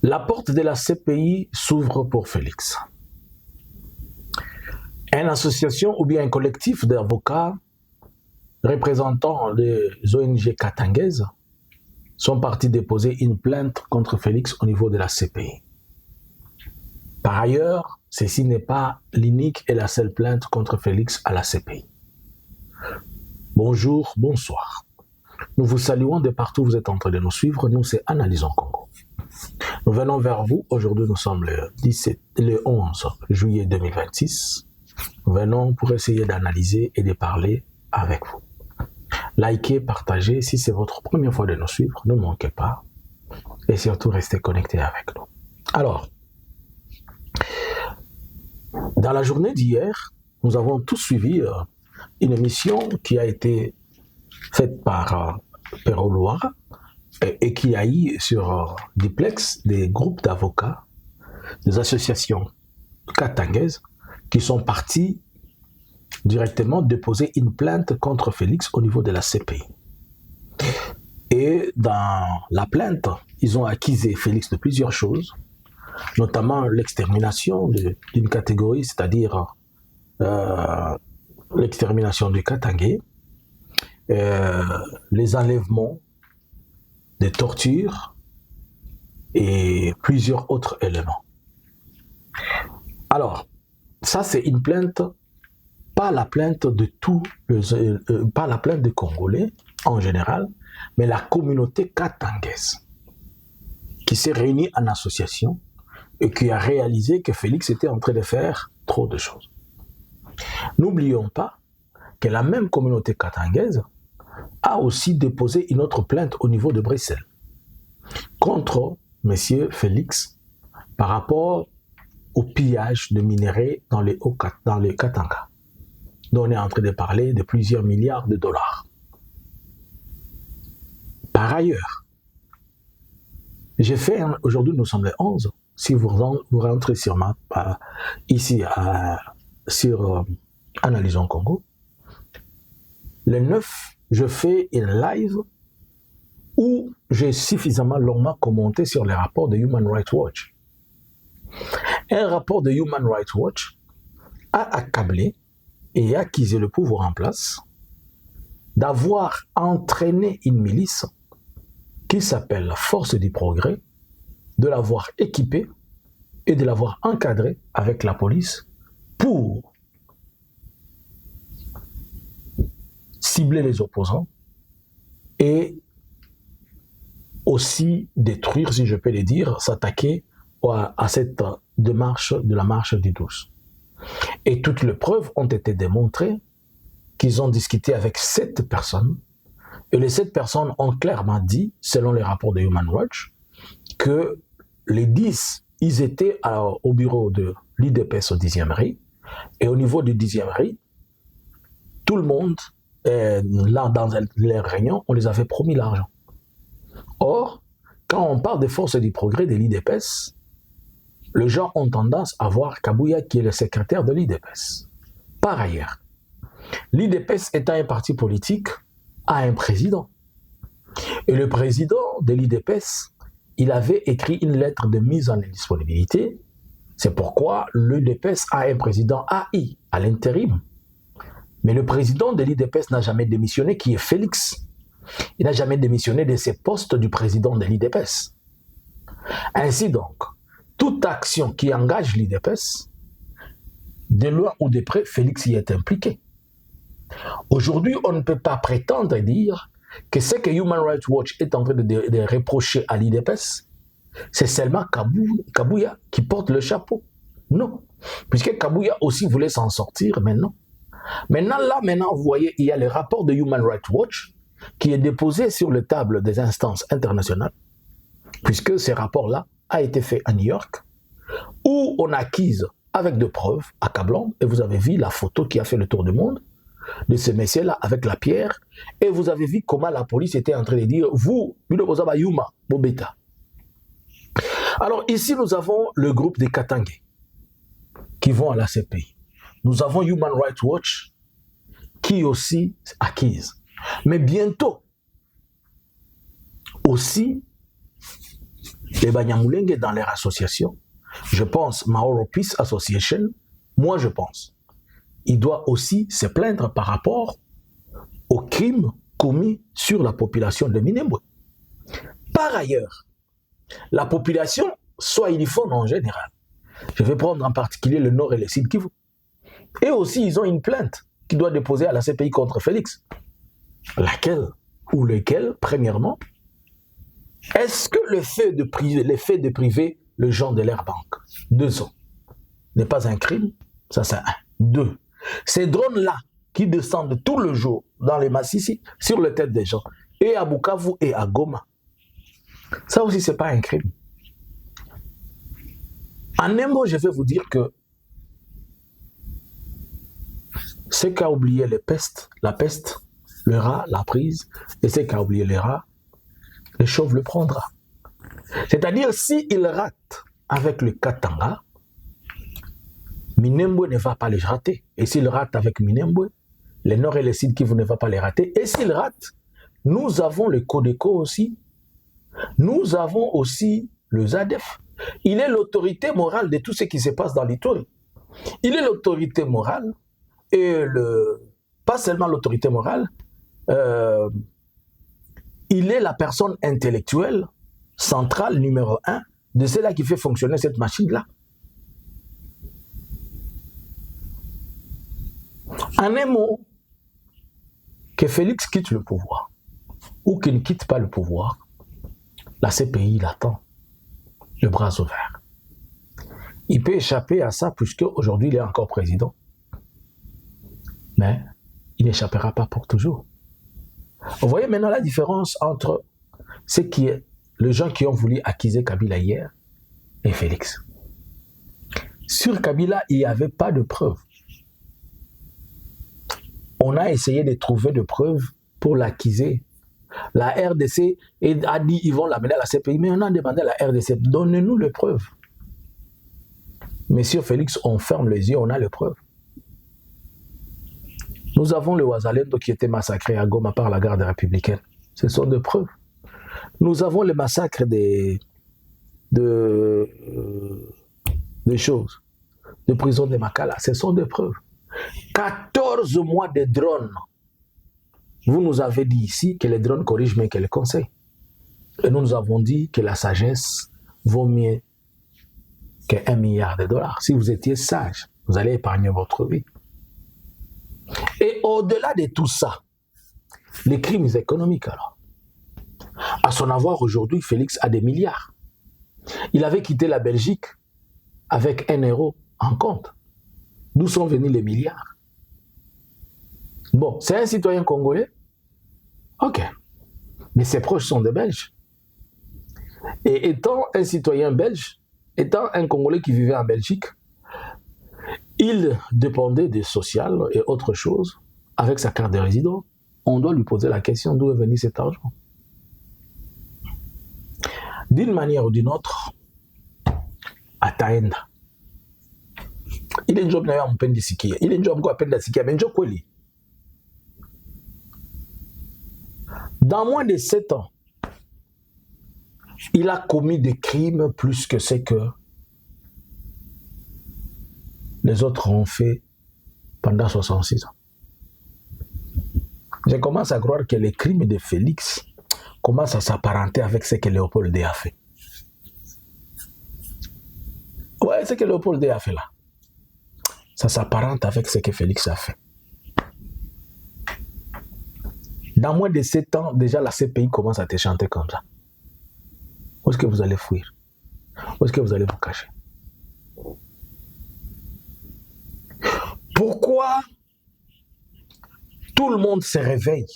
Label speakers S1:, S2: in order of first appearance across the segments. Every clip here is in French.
S1: La porte de la CPI s'ouvre pour Félix. Une association ou bien un collectif d'avocats représentant les ONG katangaises sont partis déposer une plainte contre Félix au niveau de la CPI. Par ailleurs, ceci n'est pas l'unique et la seule plainte contre Félix à la CPI. Bonjour, bonsoir. Nous vous saluons de partout où vous êtes en train de nous suivre. Nous, c'est Analysons Congo. Nous venons vers vous. Aujourd'hui, nous sommes le 11 juillet 2026. Nous venons pour essayer d'analyser et de parler avec vous. Likez, partagez. Si c'est votre première fois de nous suivre, ne manquez pas. Et surtout, restez connectés avec nous. Alors, dans la journée d'hier, nous avons tous suivi une émission qui a été faite par Perrault Loire et qui a eu sur Diplex des groupes d'avocats, des associations katangaises qui sont partis directement déposer une plainte contre Félix au niveau de la CPI. Et dans la plainte, ils ont accusé Félix de plusieurs choses, notamment l'extermination d'une catégorie, c'est-à-dire l'extermination du Katangais, les enlèvements, des tortures et plusieurs autres éléments. Alors, ça c'est une plainte, pas la plainte de pas la plainte des Congolais en général, mais la communauté katangaise qui s'est réunie en association et qui a réalisé que Félix était en train de faire trop de choses. N'oublions pas que la même communauté katangaise a aussi déposé une autre plainte au niveau de Bruxelles contre M. Félix par rapport au pillage de minerais dans les Katanga, dont on est en train de parler de plusieurs milliards de dollars. Par ailleurs, j'ai fait, aujourd'hui nous sommes le 11, si vous rentrez sur ici sur Analysons Congo, le 9, je fais une live où j'ai suffisamment longuement commenté sur les rapports de Human Rights Watch. Un rapport de Human Rights Watch a accablé et accusé le pouvoir en place d'avoir entraîné une milice qui s'appelle la Force du Progrès, de l'avoir équipée et de l'avoir encadrée avec la police pour cibler les opposants et aussi détruire, si je peux le dire, s'attaquer à cette démarche de la marche du 12. Et toutes les preuves ont été démontrées qu'ils ont discuté avec 7 personnes et les 7 personnes ont clairement dit, selon les rapports de Human Rights Watch, que les 10, ils étaient au bureau de l'IDPS au 10e RI et au niveau du 10e RI, tout le monde, là dans les réunions, on les avait promis l'argent. Or, quand on parle des forces du progrès de l'IDPS, les gens ont tendance à voir Kabouya qui est le secrétaire de l'IDPS. Par ailleurs, l'IDPS étant un parti politique, a un président. Et le président de l'IDPS, il avait écrit une lettre de mise en indisponibilité. C'est pourquoi l'IDPS a un président AI à l'intérim. Mais le président de l'IDPS n'a jamais démissionné, qui est Félix. Il n'a jamais démissionné de ses postes du président de l'IDPS. Ainsi donc, toute action qui engage l'IDPS, de loin ou de près, Félix y est impliqué. Aujourd'hui, on ne peut pas prétendre dire que ce que Human Rights Watch est en train de reprocher à l'IDPS, c'est seulement Kabouya qui porte le chapeau. Non. Puisque Kabouya aussi voulait s'en sortir, mais non. Maintenant, vous voyez, il y a le rapport de Human Rights Watch qui est déposé sur la table des instances internationales, puisque ce rapport-là a été fait à New York, où on accuse avec des preuves accablantes, et vous avez vu la photo qui a fait le tour du monde, de ce messieurs-là avec la pierre, et vous avez vu comment la police était en train de dire, vous, Yuma, Bobeta. Alors ici, nous avons le groupe des Katangais qui vont à la CPI. Nous avons Human Rights Watch qui aussi accuse. Mais bientôt, aussi, les Banyamulenge dans leur association, je pense, Mahoro Peace Association, moi je pense, il doit aussi se plaindre par rapport aux crimes commis sur la population de Minembwe. Par ailleurs, la population, soit uniforme en général, je vais prendre en particulier le Nord et le Sud Kivu, et aussi ils ont une plainte qui doit déposer à la CPI contre Félix. Laquelle ou lequel, premièrement, est-ce que le fait de priver les gens de leur banque 2 ans n'est pas un crime? Ça c'est un. 2. Ces drones-là qui descendent tout le jour dans les massifs sur les têtes des gens, et à Bukavu et à Goma, ça aussi c'est pas un crime. En un mot, je vais vous dire que ce qu'a oublié la peste, le rat l'a prise, et ce qu'a oublié le rat, le chauve le prendra. C'est-à-dire, s'il rate avec le Katanga, Minembwe ne va pas les rater. Et s'il rate avec Minembwe, le Nord et le Sud Kivu ne va pas les rater. Et s'il rate, nous avons le Codeco aussi. Nous avons aussi le ZADEF. Il est l'autorité morale de tout ce qui se passe dans l'Ituri. Il est l'autorité morale et pas seulement l'autorité morale, il est la personne intellectuelle centrale numéro 1 de celle-là qui fait fonctionner cette machine-là. En un mot, que Félix quitte le pouvoir ou qu'il ne quitte pas le pouvoir, la CPI l'attend, le bras ouvert. Il peut échapper à ça puisque aujourd'hui il est encore président. Mais il n'échappera pas pour toujours. Vous voyez maintenant la différence entre les gens qui ont voulu accuser Kabila hier et Félix. Sur Kabila, il n'y avait pas de preuves. On a essayé de trouver des preuves pour l'accuser. La RDC a dit ils vont l'amener à la CPI, mais on a demandé à la RDC, donnez-nous les preuves. Monsieur Félix, on ferme les yeux, on a les preuves. Nous avons le Ouazalendo qui était massacré à Goma par la garde républicaine. Ce sont des preuves. Nous avons le massacre des choses, de prison de Makala. Ce sont des preuves. 14 mois de drones. Vous nous avez dit ici que les drones corrigent mieux que les conseils. Et nous nous avons dit que la sagesse vaut mieux que $1 milliard. Si vous étiez sage, vous allez épargner votre vie. Et au-delà de tout ça, les crimes économiques alors. À son avoir aujourd'hui, Félix a des milliards. Il avait quitté la Belgique avec 1 euro en compte. D'où sont venus les milliards? Bon, c'est un citoyen congolais? Ok. Mais ses proches sont des Belges. Et étant un citoyen belge, étant un Congolais qui vivait en Belgique, il dépendait des sociales et autres choses avec sa carte de résident. On doit lui poser la question d'où est venu cet argent. D'une manière ou d'une autre, à Taenda, il est un job à peine d'isikia. Il est un job à peine d'isikia, mais un job quoi lui? Dans moins de 7 ans, il a commis des crimes plus que ce que les autres ont fait pendant 66 ans. Je commence à croire que les crimes de Félix commencent à s'apparenter avec ce que Léopold D a fait. Ouais, ce que Léopold D a fait là, ça s'apparente avec ce que Félix a fait. Dans moins de 7 ans, déjà la CPI commence à te chanter comme ça. Où est-ce que vous allez fuir? Où est-ce que vous allez vous cacher? Pourquoi tout le monde se réveille?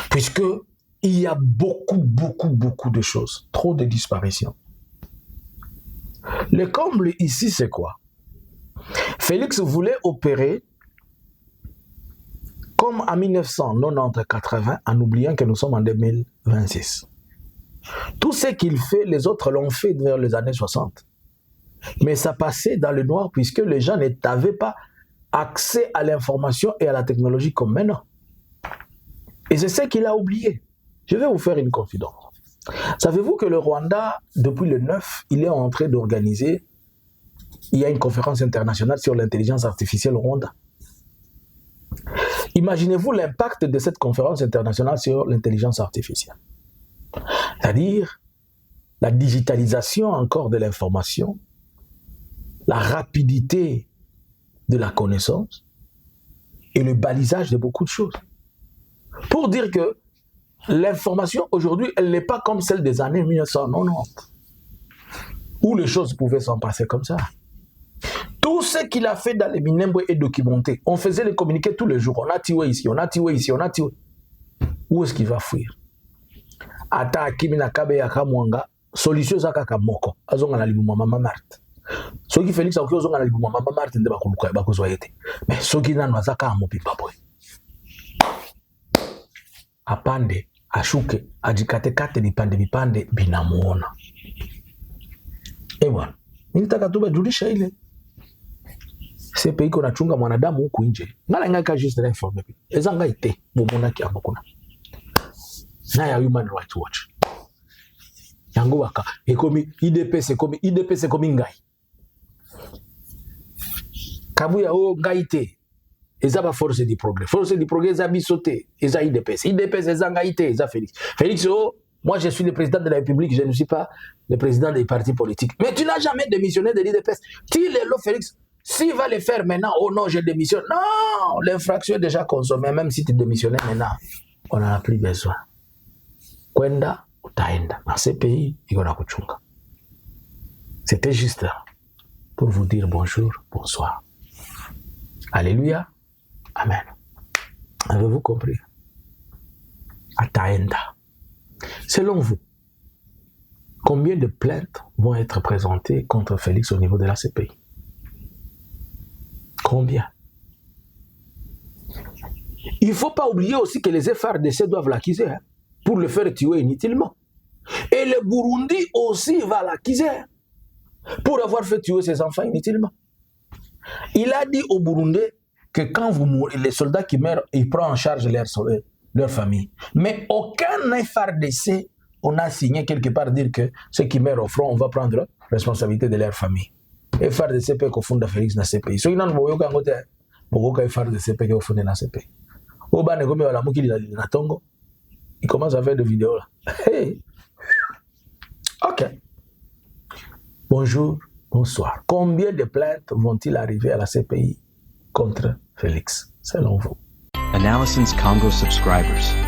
S1: Puisque il y a beaucoup de choses. Trop de disparitions. Le comble ici, c'est quoi? Félix voulait opérer comme en 1990-80 en oubliant que nous sommes en 2026. Tout ce qu'il fait, les autres l'ont fait vers les années 60. Mais ça passait dans le noir puisque les gens n'avaient pas accès à l'information et à la technologie comme maintenant. Et c'est ce qu'il a oublié. Je vais vous faire une confidence. Savez-vous que le Rwanda, depuis le 9, il est en train d'organiser, il y a une conférence internationale sur l'intelligence artificielle au Rwanda. Imaginez-vous l'impact de cette conférence internationale sur l'intelligence artificielle. C'est-à-dire la digitalisation encore de l'information, la rapidité de la connaissance et le balisage de beaucoup de choses. Pour dire que l'information aujourd'hui, elle n'est pas comme celle des années 1990, où les choses pouvaient s'en passer comme ça. Tout ce qu'il a fait dans les Minembwe est documenté. On faisait les communiqués tous les jours. On a tué ici, on a tué ici, on a tué. Où est-ce qu'il va fuir? Ata Akimina Kabe Yakamwanga, solution Zakaka Moko, Azonga na Libuma Mama Marthe. Ce qui Félix a fait Azonga na Libuma Mama Marthe, ne va pas zoyete. Mais ce qui n'a pas Zaka Mopi Papoy. Apande, Ashuke, Adjikate Kate, Bipande, Bipande, Binamuona. Et voilà. Nilitaka tuba julisha ile. Ce pays qu'on a chunga mwanadamu huku nje. Ngala ngaka juste l'informer. Ezanga ite bomona ki abakuna. Na ya Human Rights Watch. Yango waka ekomi IDPS ekomi ngai. Kabuya o ngai te. Eza ba force du progrès. Force du progrès eza bisoté, eza IDPS. IDPS eza ngai te, eza Félix. Félix moi je suis le président de la République, je ne suis pas le président des partis politiques. Mais tu n'as jamais démissionné de l'IDPS. Félix, s'il va le faire maintenant, oh non, je démissionne. Non, l'infraction est déjà consommée, même si tu démissionnais maintenant, on n'en a plus besoin. Kwenda, utaenda. Dans ces pays, il y a kuchunga. C'était juste là, pour vous dire bonjour, bonsoir. Alléluia. Amen. Avez-vous compris? Ataenda. Selon vous, combien de plaintes vont être présentées contre Félix au niveau de la CPI? Combien? Il ne faut pas oublier aussi que les FARDC doivent l'accuser hein, pour le faire tuer inutilement. Et le Burundi aussi va l'accuser hein, pour avoir fait tuer ses enfants inutilement. Il a dit au Burundi que quand vous mourrez, les soldats qui meurent, ils prennent en charge leur famille. Mais aucun FARDC, on a signé quelque part dire que ceux qui meurent au front, on va prendre responsabilité de leur famille. FARDC peut confondre Félix dans ces pays. So, il y a un FARDC peut confondre dans ces pays. Il commence à faire des vidéos là. Hey. Ok. Bonjour, bonsoir. Combien de plaintes vont-ils arriver à la CPI contre Félix, selon vous?
S2: Analysins Congo subscribers.